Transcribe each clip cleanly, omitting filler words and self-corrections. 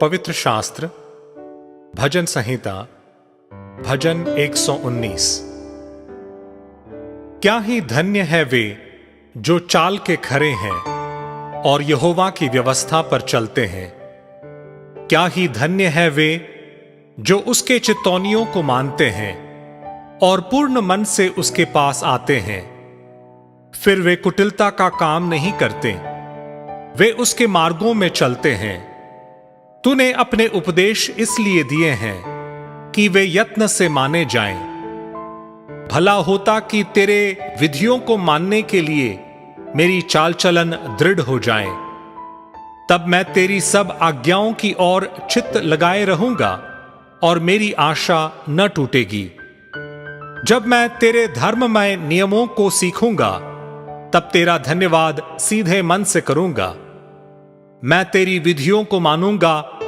पवित्र शास्त्र भजन संहिता भजन 119। क्या ही धन्य है वे जो चाल के खरे हैं और यहोवा की व्यवस्था पर चलते हैं। क्या ही धन्य है वे जो उसके चितौनियों को मानते हैं और पूर्ण मन से उसके पास आते हैं। फिर वे कुटिलता का काम नहीं करते, वे उसके मार्गों में चलते हैं। तूने अपने उपदेश इसलिए दिए हैं कि वे यत्न से माने जाएं। भला होता कि तेरे विधियों को मानने के लिए मेरी चाल चलन दृढ़ हो जाए। तब मैं तेरी सब आज्ञाओं की ओर चित्त लगाए रहूंगा और मेरी आशा न टूटेगी। जब मैं तेरे धर्ममय नियमों को सीखूंगा, तब तेरा धन्यवाद सीधे मन से करूंगा। मैं तेरी विधियों को मानूंगा,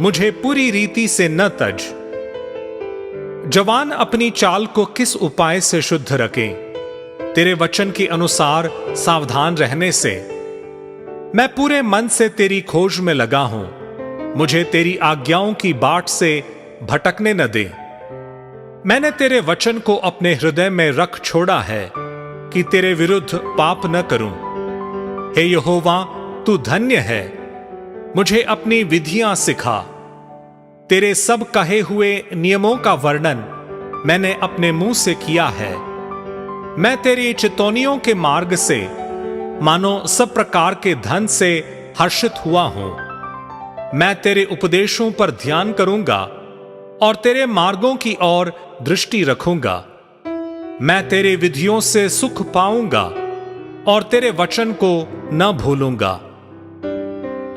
मुझे पूरी रीति से न तज। जवान अपनी चाल को किस उपाय से शुद्ध रखें? तेरे वचन के अनुसार सावधान रहने से। मैं पूरे मन से तेरी खोज में लगा हूं, मुझे तेरी आज्ञाओं की बाट से भटकने न दे। मैंने तेरे वचन को अपने हृदय में रख छोड़ा है कि तेरे विरुद्ध पाप न करूं। हे यहोवा, तू धन्य है, मुझे अपनी विधियां सिखा। तेरे सब कहे हुए नियमों का वर्णन मैंने अपने मुंह से किया है। मैं तेरी चितौनियों के मार्ग से मानो सब प्रकार के धन से हर्षित हुआ हूं। मैं तेरे उपदेशों पर ध्यान करूंगा और तेरे मार्गों की ओर दृष्टि रखूंगा। मैं तेरे विधियों से सुख पाऊंगा और तेरे वचन को न भूलूंगा।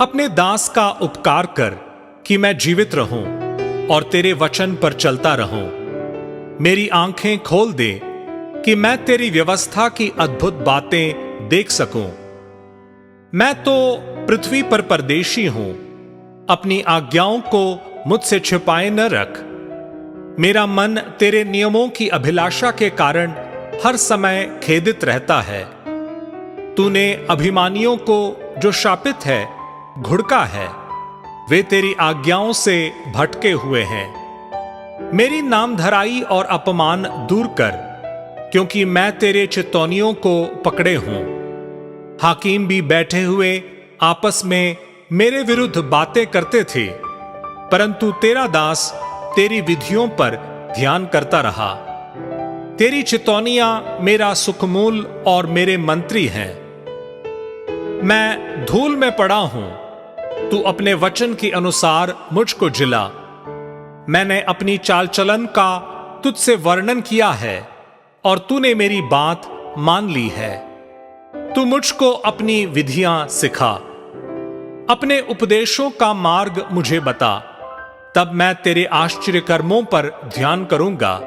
अपने दास का उपकार कर कि मैं जीवित रहूं और तेरे वचन पर चलता रहूं। मेरी आंखें खोल दे कि मैं तेरी व्यवस्था की अद्भुत बातें देख सकूं। मैं तो पृथ्वी पर परदेशी हूं, अपनी आज्ञाओं को मुझसे छिपाए न रख। मेरा मन तेरे नियमों की अभिलाषा के कारण हर समय खेदित रहता है। तूने अभिमानियों को जो शापित है घुड़का है, वे तेरी आज्ञाओं से भटके हुए हैं। मेरी नामधराई और अपमान दूर कर, क्योंकि मैं तेरे चितौनियों को पकड़े हूं। हाकिम भी बैठे हुए आपस में मेरे विरुद्ध बातें करते थे, परंतु तेरा दास तेरी विधियों पर ध्यान करता रहा। तेरी चितौनियां मेरा सुखमूल और मेरे मंत्री हैं। मैं धूल में पड़ा हूं, तू अपने वचन के अनुसार मुझको जिला। मैंने अपनी चाल चलन का तुझसे वर्णन किया है और तूने मेरी बात मान ली है। तू मुझको अपनी विधियां सिखा, अपने उपदेशों का मार्ग मुझे बता। तब मैं तेरे आश्चर्य कर्मों पर ध्यान करूंगा।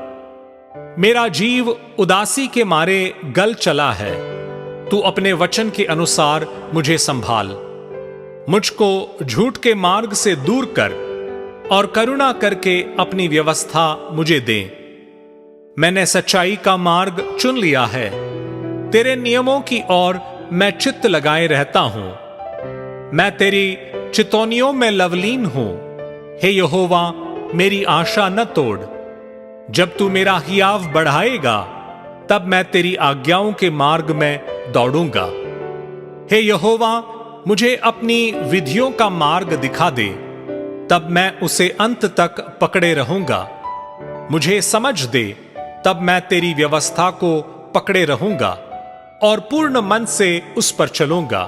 मेरा जीव उदासी के मारे गल चला है, तू अपने वचन के अनुसार मुझे संभाल। मुझको झूठ के मार्ग से दूर कर और करुणा करके अपनी व्यवस्था मुझे दे। मैंने सच्चाई का मार्ग चुन लिया है, तेरे नियमों की ओर मैं चित्त लगाए रहता हूं। मैं तेरी चितौनियों में लवलीन हूं। हे यहोवा, मेरी आशा न तोड़। जब तू मेरा हियाव बढ़ाएगा, तब मैं तेरी आज्ञाओं के मार्ग में दौड़ूंगा। हे यहोवा, मुझे अपनी विधियों का मार्ग दिखा दे, तब मैं उसे अंत तक पकड़े रहूंगा। मुझे समझ दे, तब मैं तेरी व्यवस्था को पकड़े रहूंगा और पूर्ण मन से उस पर चलूंगा।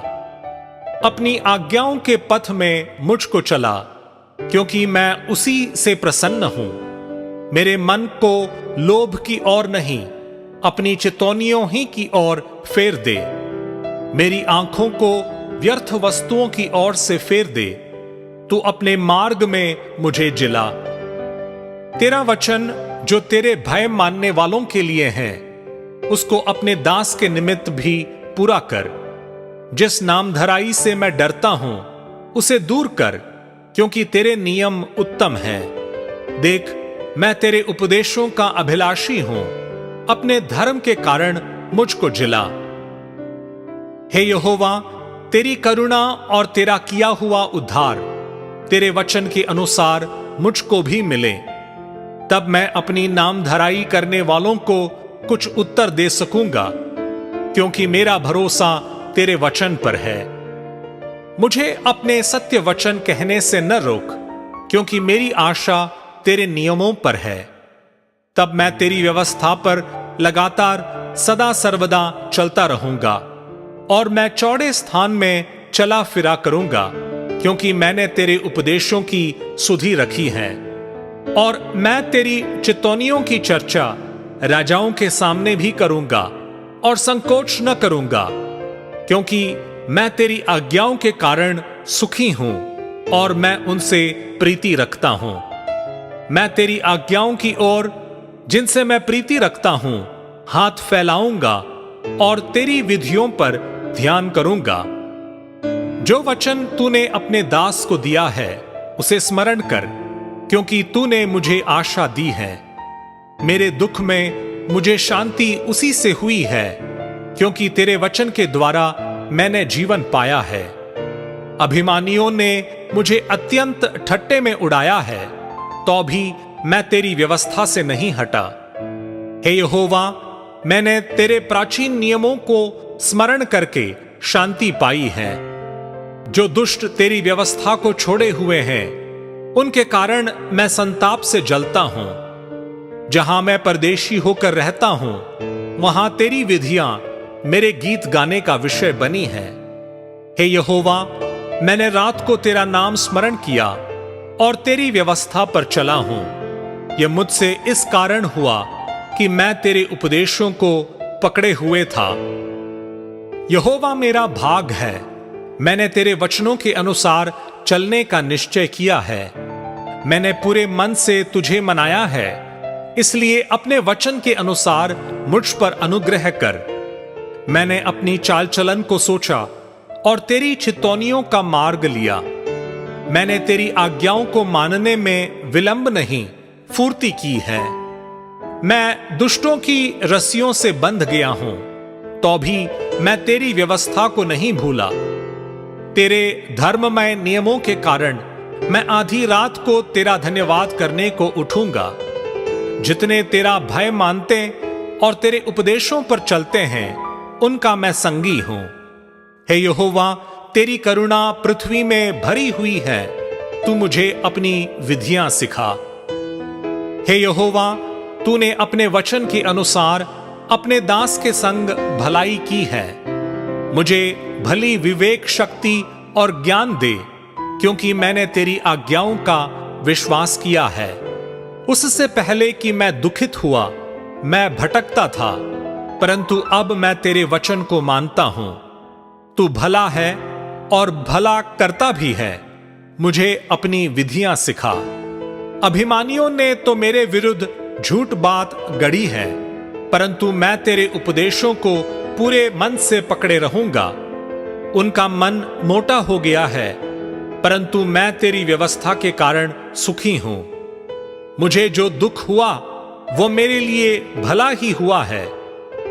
अपनी आज्ञाओं के पथ में मुझको चला, क्योंकि मैं उसी से प्रसन्न हूं। मेरे मन को लोभ की ओर नहीं, अपनी चितौनियों ही की ओर फेर दे। मेरी आंखों को व्यर्थ वस्तुओं की ओर से फेर दे। तू अपने मार्ग में मुझे जिला। तेरा वचन जो तेरे भय मानने वालों के लिए है, उसको अपने दास के निमित्त भी पूरा कर। जिस नामधराई से मैं डरता हूं, उसे दूर कर, क्योंकि तेरे नियम उत्तम हैं। देख, मैं तेरे उपदेशों का अभिलाषी हूं, अपने धर्म के कारण मुझको जिला। हे यहोवा, तेरी करुणा और तेरा किया हुआ उद्धार तेरे वचन के अनुसार मुझको भी मिले, तब मैं अपनी नामधराई करने वालों को कुछ उत्तर दे सकूंगा, क्योंकि मेरा भरोसा तेरे वचन पर है। मुझे अपने सत्य वचन कहने से न रोक, क्योंकि मेरी आशा तेरे नियमों पर है। तब मैं तेरी व्यवस्था पर लगातार सदा सर्वदा चलता रहूंगा, और मैं चौड़े स्थान में चला फिरा करूंगा, क्योंकि मैंने तेरे उपदेशों की सुधि रखी है। और मैं तेरी चितौनियों की चर्चा राजाओं के सामने भी करूंगा और संकोच न करूंगा, क्योंकि मैं तेरी आज्ञाओं के कारण सुखी हूं और मैं उनसे प्रीति रखता हूं। मैं तेरी आज्ञाओं की ओर, जिनसे मैं प्रीति रखता हूं, हाथ फैलाऊंगा और तेरी विधियों पर ध्यान करूंगा। जो वचन तूने अपने दास को दिया है उसे स्मरण कर, क्योंकि तूने मुझे आशा दी है। मेरे दुख में मुझे शांति उसी से हुई है, क्योंकि तेरे वचन के द्वारा मैंने जीवन पाया है। अभिमानियों ने मुझे अत्यंत ठट्टे में उड़ाया है, तो भी मैं तेरी व्यवस्था से नहीं हटा। हे यहोवा, मैंने तेरे प्राचीन नियमों को स्मरण करके शांति पाई है। जो दुष्ट तेरी व्यवस्था को छोड़े हुए हैं, उनके कारण मैं संताप से जलता हूं। जहां मैं परदेशी होकर रहता हूं, वहां तेरी विधियां मेरे गीत गाने का विषय बनी है। हे यहोवा, मैंने रात को तेरा नाम स्मरण किया और तेरी व्यवस्था पर चला हूं। यह मुझसे इस कारण हुआ कि मैं तेरे उपदेशों को पकड़े हुए था। यहोवा मेरा भाग है, मैंने तेरे वचनों के अनुसार चलने का निश्चय किया है। मैंने पूरे मन से तुझे मनाया है, इसलिए अपने वचन के अनुसार मुझ पर अनुग्रह कर। मैंने अपनी चाल चलन को सोचा और तेरी चितौनियों का मार्ग लिया। मैंने तेरी आज्ञाओं को मानने में विलंब नहीं, फुर्ती की है। मैं दुष्टों की रस्सियों से बंध गया हूं, तो भी मैं तेरी व्यवस्था को नहीं भूला। तेरे धर्ममय नियमों के कारण मैं आधी रात को तेरा धन्यवाद करने को उठूंगा। जितने तेरा भय मानते और तेरे उपदेशों पर चलते हैं, उनका मैं संगी हूं। हे यहोवा, तेरी करुणा पृथ्वी में भरी हुई है, तू मुझे अपनी विधियां सिखा। हे यहोवा, तूने अपने वचन के अनुसार अपने दास के संग भलाई की है। मुझे भली विवेक शक्ति और ज्ञान दे, क्योंकि मैंने तेरी आज्ञाओं का विश्वास किया है। उससे पहले कि मैं दुखित हुआ, मैं भटकता था, परंतु अब मैं तेरे वचन को मानता हूं। तू भला है और भला करता भी है। मुझे अपनी विधियां सिखा। अभिमानियों ने तो मेरे विरुद्ध झूठ बात गढ़ी है, परंतु मैं तेरे उपदेशों को पूरे मन से पकड़े रहूंगा। उनका मन मोटा हो गया है, परंतु मैं तेरी व्यवस्था के कारण सुखी हूं। मुझे जो दुख हुआ वो मेरे लिए भला ही हुआ है,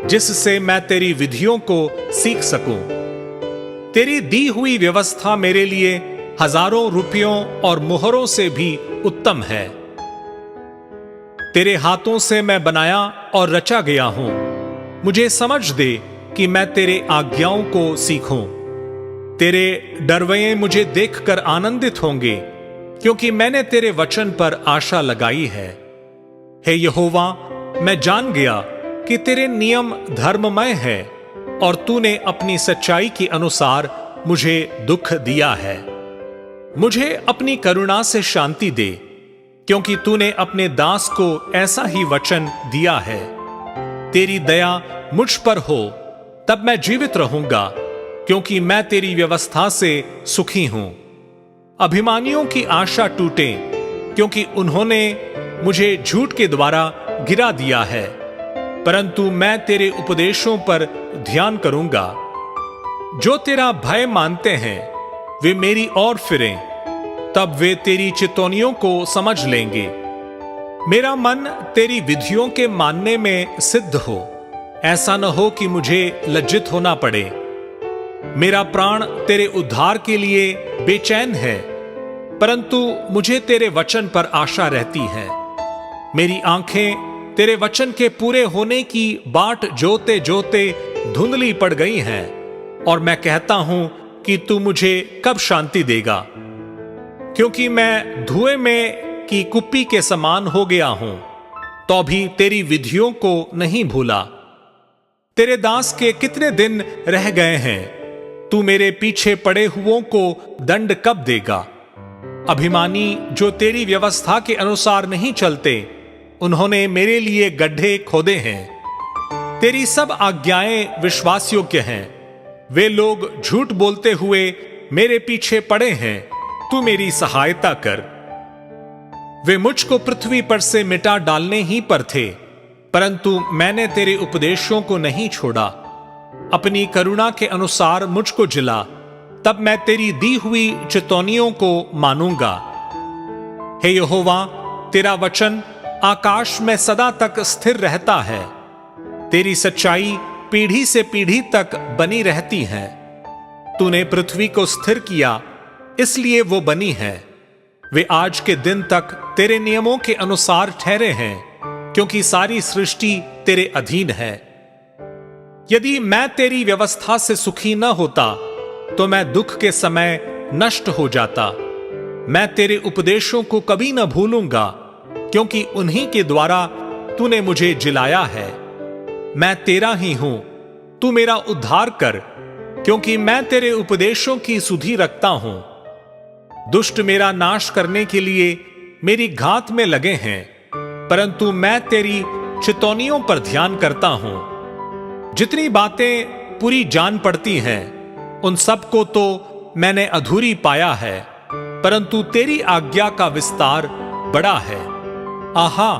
जिससे मैं तेरी विधियों को सीख सकूं। तेरी दी हुई व्यवस्था मेरे लिए हजारों रुपयों और मुहरों से भी उत्तम है। तेरे हाथों से मैं बनाया और रचा गया हूं। मुझे समझ दे कि मैं तेरे आज्ञाओं को सीखूं। तेरे डरवैये मुझे देखकर आनंदित होंगे, क्योंकि मैंने तेरे वचन पर आशा लगाई है। हे यहोवा, मैं जान गया कि तेरे नियम धर्ममय है, और तूने अपनी सच्चाई के अनुसार मुझे दुख दिया है। मुझे अपनी करुणा से शांति दे, क्योंकि तूने अपने दास को ऐसा ही वचन दिया है। तेरी दया मुझ पर हो, तब मैं जीवित रहूंगा, क्योंकि मैं तेरी व्यवस्था से सुखी हूं। अभिमानियों की आशा टूटे, क्योंकि उन्होंने मुझे झूठ के द्वारा गिरा दिया है, परंतु मैं तेरे उपदेशों पर ध्यान करूंगा। जो तेरा भय मानते हैं वे मेरी ओर फिरें, तब वे तेरी चितौनियों को समझ लेंगे। मेरा मन तेरी विधियों के मानने में सिद्ध हो, ऐसा न हो कि मुझे लज्जित होना पड़े। मेरा प्राण तेरे उद्धार के लिए बेचैन है, परंतु मुझे तेरे वचन पर आशा रहती है। मेरी आंखें तेरे वचन के पूरे होने की बाट जोते जोते धुंधली पड़ गई हैं, और मैं कहता हूं कि तू मुझे कब शांति देगा, क्योंकि मैं धुएं में की कुप्पी के समान हो गया हूं, तो भी तेरी विधियों को नहीं भूला। तेरे दास के कितने दिन रह गए हैं, तू मेरे पीछे पड़े हुओं को दंड कब देगा। अभिमानी जो तेरी व्यवस्था के अनुसार नहीं चलते, उन्होंने मेरे लिए गड्ढे खोदे हैं। तेरी सब आज्ञाएं विश्वास योग्य हैं, वे लोग झूठ बोलते हुए मेरे पीछे पड़े हैं। तू मेरी सहायता कर। वे मुझको पृथ्वी पर से मिटा डालने ही पर थे, परंतु मैंने तेरे उपदेशों को नहीं छोड़ा। अपनी करुणा के अनुसार मुझको जिला, तब मैं तेरी दी हुई चितौनियों को मानूंगा। हे यहोवा, तेरा वचन आकाश में सदा तक स्थिर रहता है। तेरी सच्चाई पीढ़ी से पीढ़ी तक बनी रहती है। तूने पृथ्वी को स्थिर किया, इसलिए वो बनी है। वे आज के दिन तक तेरे नियमों के अनुसार ठहरे हैं, क्योंकि सारी सृष्टि तेरे अधीन है। यदि मैं तेरी व्यवस्था से सुखी न होता, तो मैं दुख के समय नष्ट हो जाता। मैं तेरे उपदेशों को कभी न भूलूंगा, क्योंकि उन्हीं के द्वारा तूने मुझे जिलाया है। मैं तेरा ही हूं, तू मेरा उद्धार कर, क्योंकि मैं तेरे उपदेशों की सुधि रखता हूं। दुष्ट मेरा नाश करने के लिए मेरी घात में लगे हैं, परंतु मैं तेरी चितौनियों पर ध्यान करता हूं। जितनी बातें पूरी जान पड़ती हैं, उन सब को तो मैंने अधूरी पाया है, परंतु तेरी आज्ञा का विस्तार बड़ा है। आहा,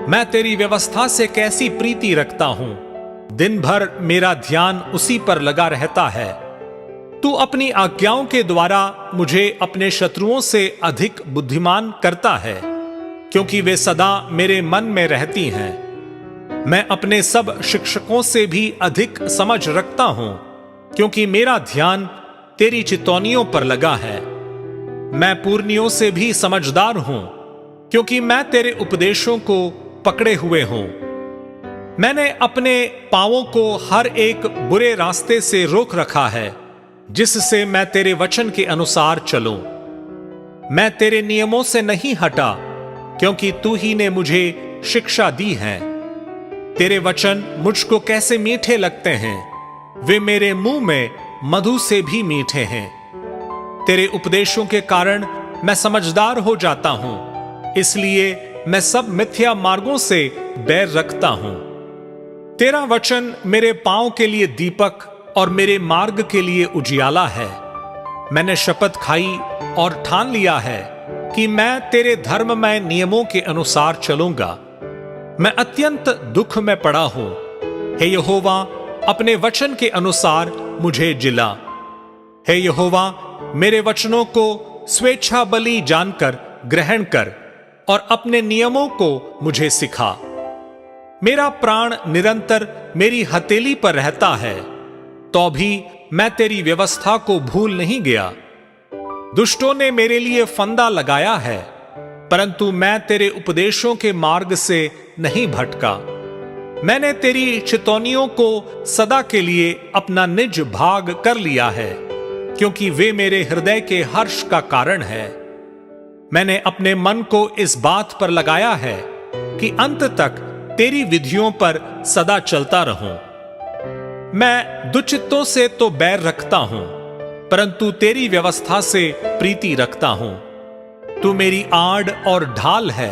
मैं तेरी व्यवस्था से कैसी प्रीति रखता हूं। दिन भर मेरा ध्यान उसी पर लगा रहता है। तू अपनी आज्ञाओं के द्वारा मुझे अपने शत्रुओं से अधिक बुद्धिमान करता है, क्योंकि वे सदा मेरे मन में रहती हैं। मैं अपने सब शिक्षकों से भी अधिक समझ रखता हूं, क्योंकि मेरा ध्यान तेरी चितौनियों पर लगा है। मैं पूर्णियों से भी समझदार हूं, क्योंकि मैं तेरे उपदेशों को पकड़े हुए हूं। मैंने अपने पांवों को हर एक बुरे रास्ते से रोक रखा है, जिससे मैं तेरे वचन के अनुसार चलूं। मैं तेरे नियमों से नहीं हटा, क्योंकि तू ही ने मुझे शिक्षा दी है। तेरे वचन मुझको कैसे मीठे लगते हैं, वे मेरे मुंह में मधु से भी मीठे हैं। तेरे उपदेशों के कारण मैं समझदार हो जाता हूं, इसलिए मैं सब मिथ्या मार्गों से बैर रखता हूं। तेरा वचन मेरे पांव के लिए दीपक और मेरे मार्ग के लिए उजियाला है। मैंने शपथ खाई और ठान लिया है कि मैं तेरे धर्ममय नियमों के अनुसार चलूंगा। मैं अत्यंत दुख में पड़ा हूं। हे यहोवा, अपने वचन के अनुसार मुझे जिला। हे यहोवा, मेरे वचनों को स्वेच्छा बलि जानकर ग्रहण कर और अपने नियमों को मुझे सिखा। मेरा प्राण निरंतर मेरी हथेली पर रहता है, तो भी मैं तेरी व्यवस्था को भूल नहीं गया। दुष्टों ने मेरे लिए फंदा लगाया है, परंतु मैं तेरे उपदेशों के मार्ग से नहीं भटका। मैंने तेरी चितौनियों को सदा के लिए अपना निज भाग कर लिया है, क्योंकि वे मेरे हृदय के हर्ष का कारण है। मैंने अपने मन को इस बात पर लगाया है कि अंत तक तेरी विधियों पर सदा चलता रहूं। मैं दुचित्तों से तो बैर रखता हूं, परंतु तेरी व्यवस्था से प्रीति रखता हूं। तू मेरी आड़ और ढाल है,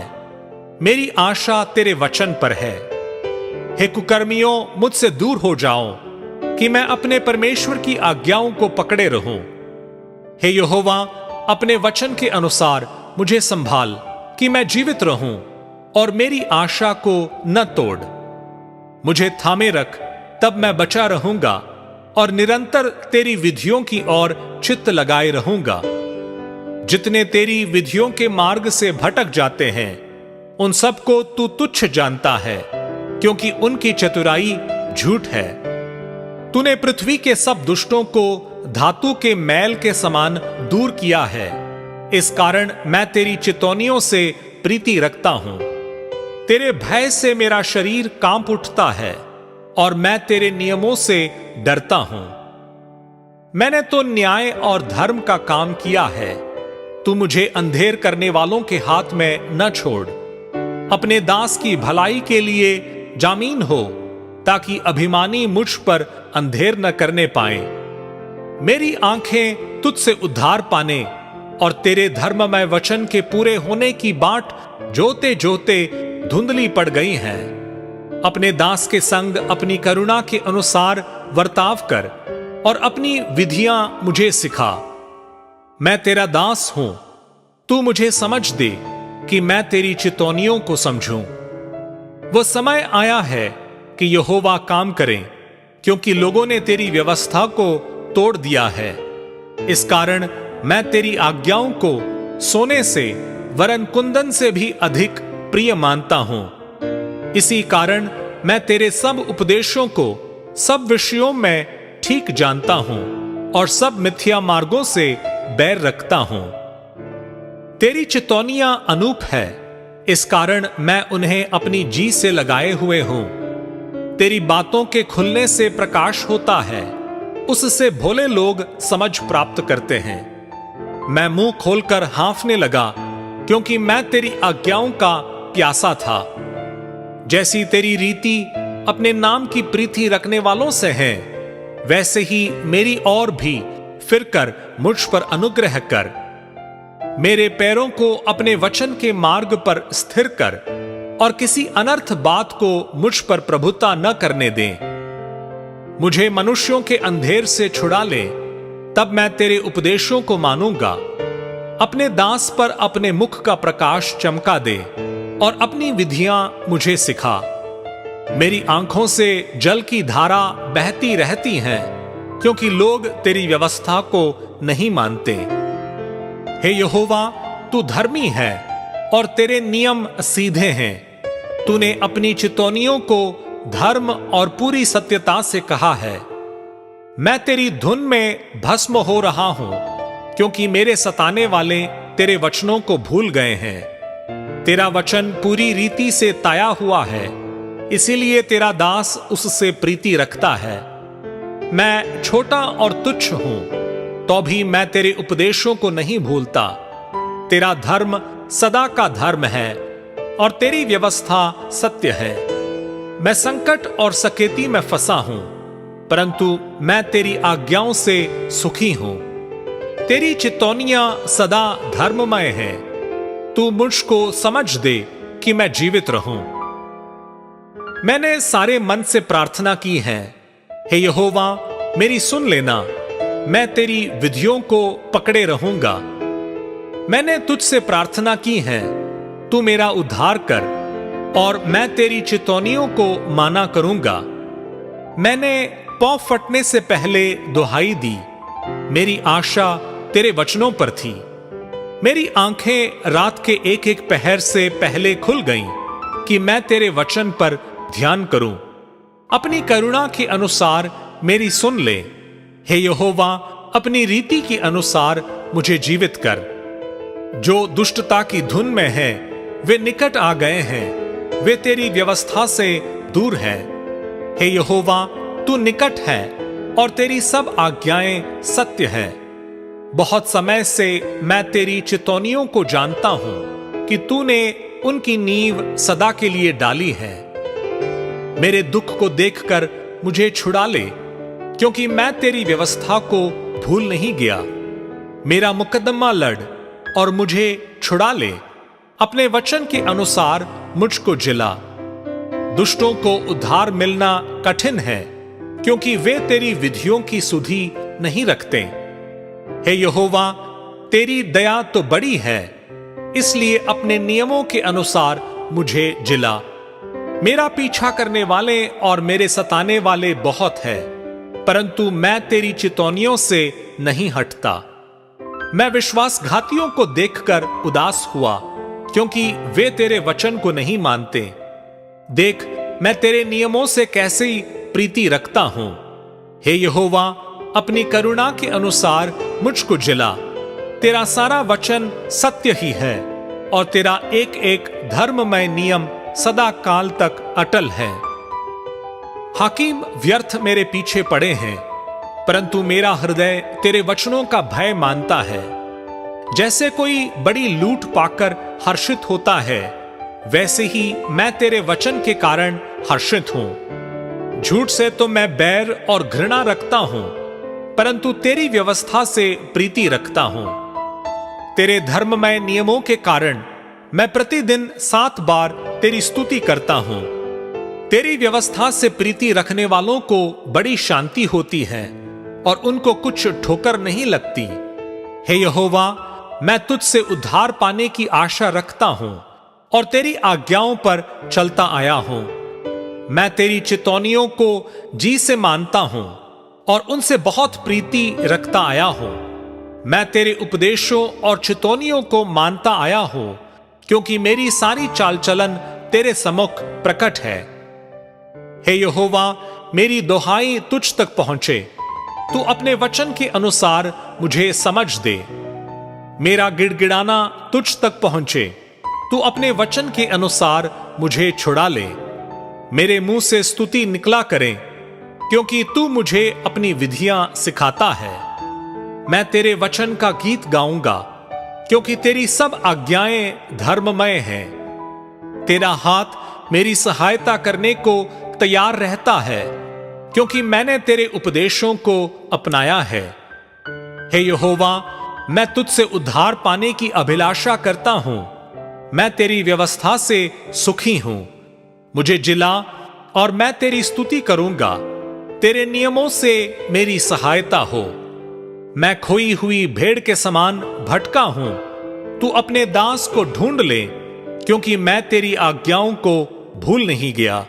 मेरी आशा तेरे वचन पर है। हे कुकर्मियों, मुझसे दूर हो जाओ, कि मैं अपने परमेश्वर की आज्ञाओं को पकड़े रहूं। हे यहोवा, अपने वचन के अनुसार मुझे संभाल, कि मैं जीवित रहूं और मेरी आशा को न तोड़। मुझे थामे रख, तब मैं बचा रहूंगा और निरंतर तेरी विधियों की ओर चित्त लगाए रहूंगा। जितने तेरी विधियों के मार्ग से भटक जाते हैं, उन सबको तू तुच्छ जानता है, क्योंकि उनकी चतुराई झूठ है। तूने पृथ्वी के सब दुष्टों को धातु के मैल के समान दूर किया है, इस कारण मैं तेरी चितौनियों से प्रीति रखता हूं। तेरे भय से मेरा शरीर कांप उठता है और मैं तेरे नियमों से डरता हूं। मैंने तो न्याय और धर्म का काम किया है। तू मुझे अंधेर करने वालों के हाथ में न छोड़। अपने दास की भलाई के लिए जामीन हो, ताकि अभिमानी मुझ पर अंधेर न करने पाए। मेरी आंखें तुझसे उद्धार पाने और तेरे धर्ममय वचन के पूरे होने की बाट जोते जोते धुंधली पड़ गई हैं। अपने दास के संग अपनी करुणा के अनुसार वर्ताव कर और अपनी विधियां मुझे सिखा। मैं तेरा दास हूं, तू मुझे समझ दे कि मैं तेरी चितौनियों को समझूं। वो समय आया है कि यहोवा काम करें, क्योंकि लोगों ने तेरी व्यवस्था को तोड़ दिया है। इस कारण मैं तेरी आज्ञाओं को सोने से वरन कुंदन से भी अधिक प्रिय मानता हूं। इसी कारण मैं तेरे सब उपदेशों को सब विषयों में ठीक जानता हूं और सब मिथ्या मार्गों से बैर रखता हूं। तेरी चितौनियां अनूप है, इस कारण मैं उन्हें अपनी जी से लगाए हुए हूं। तेरी बातों के खुलने से प्रकाश होता है, उससे भोले लोग समझ प्राप्त करते हैं। मैं मुंह खोलकर हाँफने लगा, क्योंकि मैं तेरी आज्ञाओं का प्यासा था। जैसी तेरी रीति अपने नाम की प्रीति रखने वालों से है, वैसे ही मेरी और भी फिरकर मुझ पर अनुग्रह कर। मेरे पैरों को अपने वचन के मार्ग पर स्थिर कर और किसी अनर्थ बात को मुझ पर प्रभुता न करने दे। मुझे मनुष्यों के अंधेर से छुड़ा ले, तब मैं तेरे उपदेशों को मानूंगा। अपने दास पर अपने मुख का प्रकाश चमका दे और अपनी विधियां मुझे सिखा। मेरी आंखों से जल की धारा बहती रहती है, क्योंकि लोग तेरी व्यवस्था को नहीं मानते। हे यहोवा, तू धर्मी है और तेरे नियम सीधे हैं। तूने अपनी चितौनियों को धर्म और पूरी सत्यता से कहा है। मैं तेरी धुन में भस्म हो रहा हूं, क्योंकि मेरे सताने वाले तेरे वचनों को भूल गए हैं। तेरा वचन पूरी रीति से ताया हुआ है, इसीलिए तेरा दास उससे प्रीति रखता है। मैं छोटा और तुच्छ हूं, तो भी मैं तेरे उपदेशों को नहीं भूलता। तेरा धर्म सदा का धर्म है और तेरी व्यवस्था सत्य है। मैं संकट और सकेती में फंसा हूं, परंतु मैं तेरी आज्ञाओं से सुखी हूं। तेरी चितौनियां सदा धर्ममय हैं। तू मुझको समझ दे कि मैं जीवित रहूं। मैंने सारे मन से प्रार्थना की है। हे यहोवा, मेरी सुन लेना। मैं तेरी विधियों को पकड़े रहूंगा। मैंने तुझसे प्रार्थना की है, तू मेरा उद्धार कर और मैं तेरी चितौनियों को माना करूंगा। मैंने पौ फटने से पहले दुहाई दी। मेरी आशा तेरे वचनों पर थी। मेरी आंखें रात के एक एक पहर से पहले खुल गईं कि मैं तेरे वचन पर ध्यान करूं। अपनी करुणा के अनुसार मेरी सुन ले। हे यहोवा, अपनी रीति के अनुसार मुझे जीवित कर। जो दुष्टता की धुन में है, वे निकट आ गए हैं। वे तेरी व्यवस्था से दूर हैं। हे यहोवा, तू निकट है और तेरी सब आज्ञाएं सत्य है। बहुत समय से मैं तेरी चितौनियों को जानता हूं कि तूने उनकी नींव सदा के लिए डाली है। मेरे दुख को देखकर मुझे छुड़ा ले, क्योंकि मैं तेरी व्यवस्था को भूल नहीं गया। मेरा मुकदमा लड़ और मुझे छुड़ा ले। अपने वचन के अनुसार मुझको जिला। दुष्टों को उद्धार मिलना कठिन है, क्योंकि वे तेरी विधियों की सुधि नहीं रखते। हे यहोवा, तेरी दया तो बड़ी है, इसलिए अपने नियमों के अनुसार मुझे जिला। मेरा पीछा करने वाले और मेरे सताने वाले बहुत है, परंतु मैं तेरी चितौनियों से नहीं हटता। मैं विश्वासघातियों को देखकर उदास हुआ, क्योंकि वे तेरे वचन को नहीं मानते। देख, मैं तेरे नियमों से कैसे प्रीति रखता हूं। हे यहोवा, अपनी करुणा के अनुसार मुझको जिला तेरा सारा वचन सत्य ही है और तेरा एक एक धर्ममय नियम सदा काल तक अटल है। हाकिम व्यर्थ मेरे पीछे पड़े हैं, परंतु मेरा हृदय तेरे वचनों का भय मानता है। जैसे कोई बड़ी लूट पाकर हर्षित होता है, वैसे ही मैं तेरे वचन के कारण हर्षित हूं। झूठ से तो मैं बैर और घृणा रखता हूं, परंतु तेरी व्यवस्था से प्रीति रखता हूं। तेरे धर्ममय नियमों के कारण मैं प्रतिदिन 7 बार तेरी स्तुति करता हूं। तेरी व्यवस्था से प्रीति रखने वालों को बड़ी शांति होती है और उनको कुछ ठोकर नहीं लगती। हे यहोवा, मैं तुझसे उद्धार पाने की आशा रखता हूं और तेरी आज्ञाओं पर चलता आया हूं। मैं तेरी चितौनियों को जी से मानता हूं और उनसे बहुत प्रीति रखता आया हूं। मैं तेरे उपदेशों और चितौनियों को मानता आया हूं, क्योंकि मेरी सारी चाल चलन तेरे सम्मुख प्रकट है। हे यहोवा, मेरी दुहाई तुझ तक पहुंचे। तू अपने वचन के अनुसार मुझे समझ दे। मेरा गिड़गिड़ाना तुझ तक पहुंचे। तू अपने वचन के अनुसार मुझे छुड़ा ले। मेरे मुंह से स्तुति निकला करे, क्योंकि तू मुझे अपनी विधियां सिखाता है। मैं तेरे वचन का गीत गाऊंगा, क्योंकि तेरी सब आज्ञाएं धर्ममय हैं। तेरा हाथ मेरी सहायता करने को तैयार रहता है, क्योंकि मैंने तेरे उपदेशों को अपनाया है। हे यहोवा, मैं तुझसे उद्धार पाने की अभिलाषा करता हूं। मैं तेरी व्यवस्था से सुखी हूं। मुझे जिला और मैं तेरी स्तुति करूंगा। तेरे नियमों से मेरी सहायता हो। मैं खोई हुई भेड़ के समान भटका हूं। तू अपने दास को ढूंढ ले, क्योंकि मैं तेरी आज्ञाओं को भूल नहीं गया।